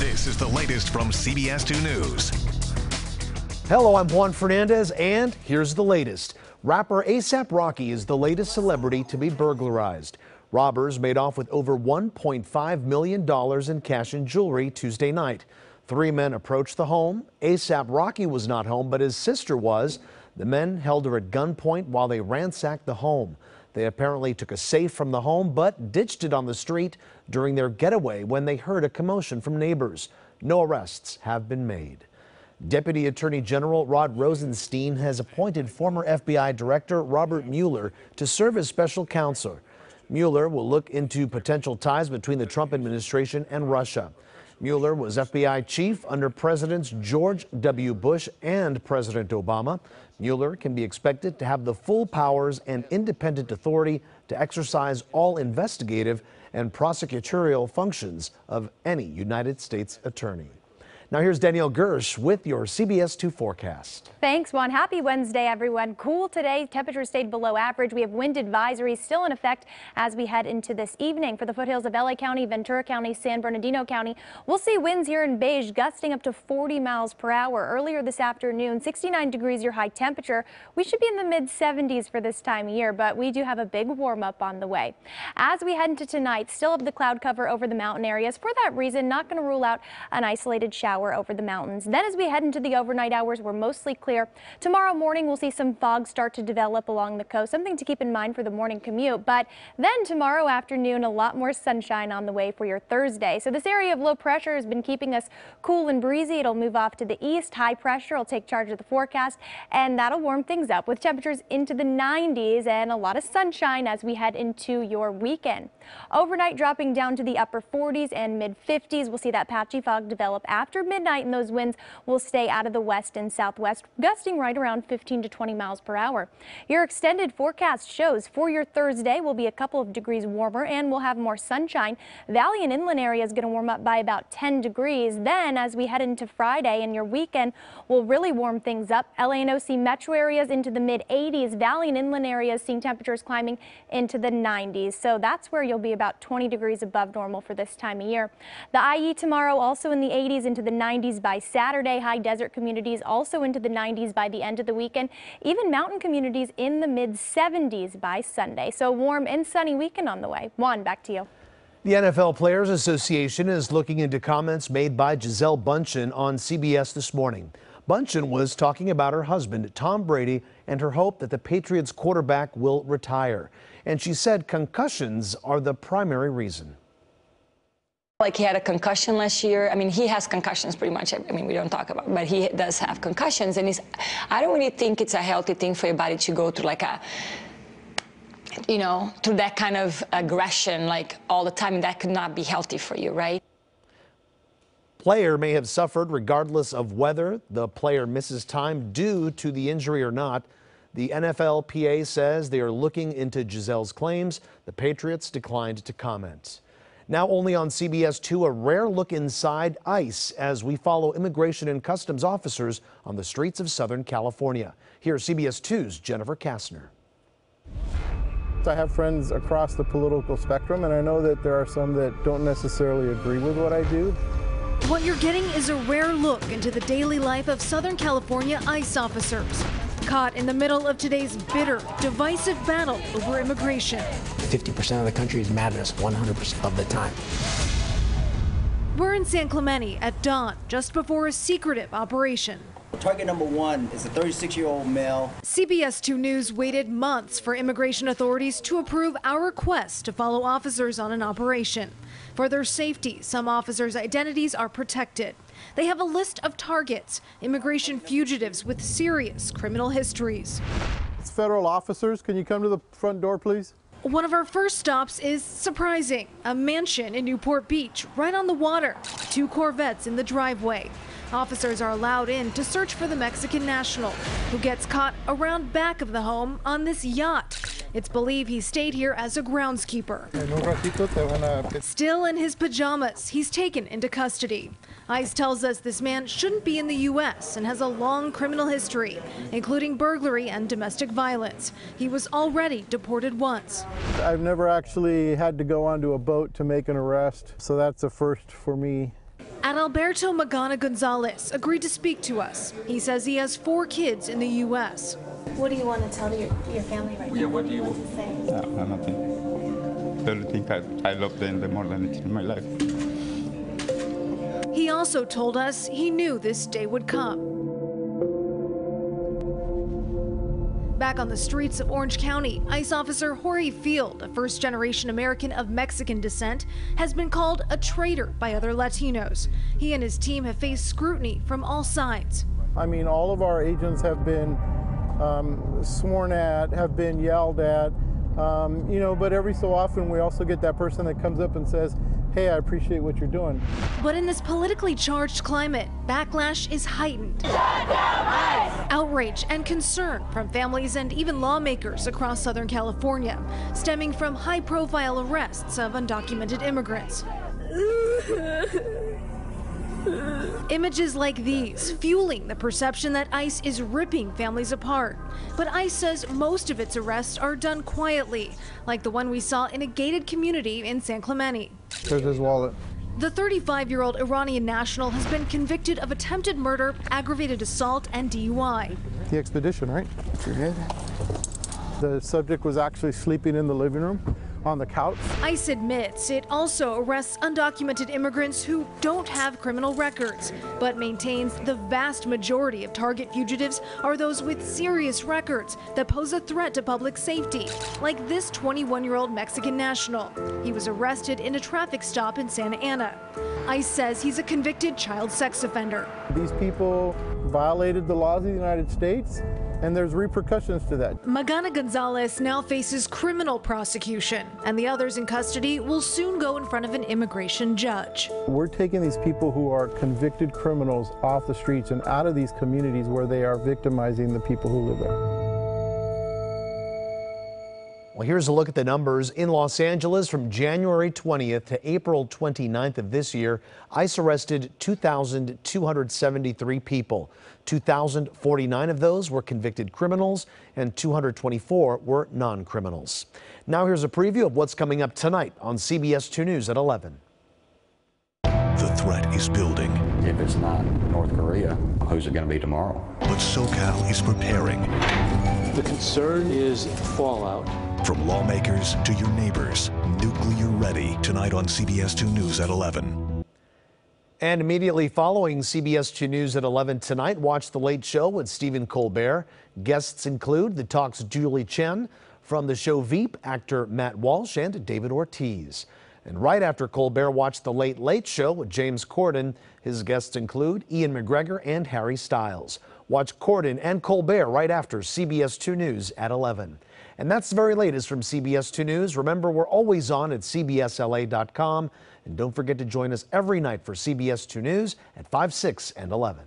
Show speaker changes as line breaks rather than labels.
This is the latest from CBS 2 News.
Hello, I'm Juan Fernandez, and here's the latest. Rapper A$AP Rocky is the latest celebrity to be burglarized. Robbers made off with over $1.5 million in cash and jewelry Tuesday night. 3 men approached the home. A$AP Rocky was not home, but his sister was. The men held her at gunpoint while they ransacked the home. They apparently took a safe from the home, but ditched it on the street during their getaway when they heard a commotion from neighbors. No arrests have been made. Deputy Attorney General Rod Rosenstein has appointed former FBI Director Robert Mueller to serve as special counsel. Mueller will look into potential ties between the Trump administration and Russia. Mueller was FBI chief under Presidents George W. Bush and President Obama. Mueller can be expected to have the full powers and independent authority to exercise all investigative and prosecutorial functions of any United States attorney. Now here's Danielle Gersh with your CBS 2 forecast.
Thanks, Juan. Happy Wednesday, everyone. Cool today. Temperatures stayed below average. We have wind advisories still in effect as we head into this evening. For the foothills of LA County, Ventura County, San Bernardino County, we'll see winds here in Beige gusting up to 40 miles per hour. Earlier this afternoon, 69 degrees your high temperature. We should be in the mid-70s for this time of year, but we do have a big warm-up on the way. As we head into tonight, still have the cloud cover over the mountain areas. For that reason, not going to rule out an isolated shower over the mountains. Then as we head into the overnight hours, we're mostly clear. Tomorrow morning, we'll see some fog start to develop along the coast, something to keep in mind for the morning commute. But then tomorrow afternoon, a lot more sunshine on the way for your Thursday. So this area of low pressure has been keeping us cool and breezy. It'll move off to the east. High pressure will take charge of the forecast, and that'll warm things up with temperatures into the 90s and a lot of sunshine as we head into your weekend. Overnight dropping down to the upper 40s and mid 50s. We'll see that patchy fog develop after midnight, and those winds will stay out of the west and southwest, gusting right around 15 to 20 miles per hour. Your extended forecast shows for your Thursday will be a couple of degrees warmer and we'll have more sunshine. Valley and inland area is going to warm up by about 10 degrees. Then as we head into Friday and your weekend will really warm things up. LA and OC metro areas into the mid 80s. Valley and inland areas seeing temperatures climbing into the 90s. So that's where you'll be about 20 degrees above normal for this time of year. The IE tomorrow also in the 80s into the 90s by Saturday. High desert communities also into the 90s by the end of the weekend. Even mountain communities in the mid 70s by Sunday. So warm and sunny weekend on the way. Juan, back to you.
The NFL Players Association is looking into comments made by Gisele Bündchen on CBS this morning. Bündchen was talking about her husband, Tom Brady, and her hope that the Patriots quarterback will retire. And she said concussions are the primary reason.
Like he had a concussion last year. I mean, he has concussions pretty much. I mean, we don't talk about it, but he does have concussions. And I don't really think it's a healthy thing for your body to go through like a, you know, through that kind of aggression like all the time. That could not be healthy for you, right?
Player may have suffered regardless of whether the player misses time due to the injury or not. The NFLPA says they are looking into Gisele's claims. The Patriots declined to comment. Now only on CBS 2, a rare look inside ICE as we follow immigration and customs officers on the streets of Southern California. Here's CBS 2's Jennifer Kastner.
I have friends across the political spectrum, and I know that there are some that don't necessarily agree with what I do.
What you're getting is a rare look into the daily life of Southern California ICE officers, caught in the middle of today's bitter, divisive battle over immigration.
50% of the country is mad at us 100% of the time.
We're in San Clemente at dawn, just before a secretive operation.
Target number 1 is a 36-year-old male.
CBS 2 News waited months for immigration authorities to approve our request to follow officers on an operation. For their safety, some officers' identities are protected. They have a list of targets, immigration fugitives with serious criminal histories.
It's federal officers. Can you come to the front door, please?
One of our first stops is surprising. A mansion in Newport Beach, right on the water. 2 Corvettes in the driveway. Officers are allowed in to search for the Mexican national, who gets caught around back of the home on this yacht. It's believed he stayed here as a groundskeeper. Still in his pajamas, he's taken into custody. ICE tells us this man shouldn't be in the U.S. and has a long criminal history, including burglary and domestic violence. He was already deported once.
I've never actually had to go onto a boat to make an arrest, so that's a first for me.
At Adalberto Magana Gonzalez agreed to speak to us. He says he has 4 kids in the U.S.
What do you want to tell your family right now?
Yeah, what do you
say?
Nothing. The only thing I love them more than anything in my life.
He also told us he knew this day would come. Back on the streets of Orange County, ICE officer Jorge Field, a first-generation American of Mexican descent, has been called a traitor by other Latinos. He and his team have faced scrutiny from all sides.
I mean, all of our agents have been sworn at, have been yelled at, you know, but every so often we also get that person that comes up and says, hey, I appreciate what you're doing.
But in this politically charged climate, backlash is heightened. Outrage and concern from families and even lawmakers across Southern California, stemming from high-profile arrests of undocumented immigrants. Images like these fueling the perception that ICE is ripping families apart. But ICE says most of its arrests are done quietly, like the one we saw in a gated community in San Clemente.
There's his wallet.
The 35-year-old Iranian national has been convicted of attempted murder, aggravated assault, and DUI.
The expedition, right? Your head. The subject was actually sleeping in the living room on the couch.
ICE admits it also arrests undocumented immigrants who don't have criminal records, but maintains the vast majority of target fugitives are those with serious records that pose a threat to public safety, like this 21-year-old Mexican national. He was arrested in a traffic stop in Santa Ana. ICE says he's a convicted child sex offender.
These people violated the laws of the United States, and there's repercussions to that.
Magana Gonzalez now faces criminal prosecution, and the others in custody will soon go in front of an immigration judge.
We're taking these people who are convicted criminals off the streets and out of these communities where they are victimizing the people who live there.
Well, here's a look at the numbers in Los Angeles from January 20th to April 29th of this year. ICE arrested 2,273 people. 2,049 of those were convicted criminals and 224 were non-criminals. Now here's a preview of what's coming up tonight on CBS 2 News at 11.
The threat is building.
If it's not North Korea, who's it going to be tomorrow?
But SoCal is preparing.
The concern is fallout.
From lawmakers to your neighbors, nuclear ready tonight on CBS 2 News at 11.
And immediately following CBS 2 News at 11 tonight, watch The Late Show with Stephen Colbert. Guests include the Talk's Julie Chen, from the show Veep, actor Matt Walsh and David Ortiz. And right after Colbert, watch The Late Late Show with James Corden. His guests include Ian McGregor and Harry Styles. Watch Corden and Colbert right after CBS 2 News at 11. And that's the very latest from CBS 2 News. Remember, we're always on at CBSLA.com. And don't forget to join us every night for CBS 2 News at 5, 6, and 11.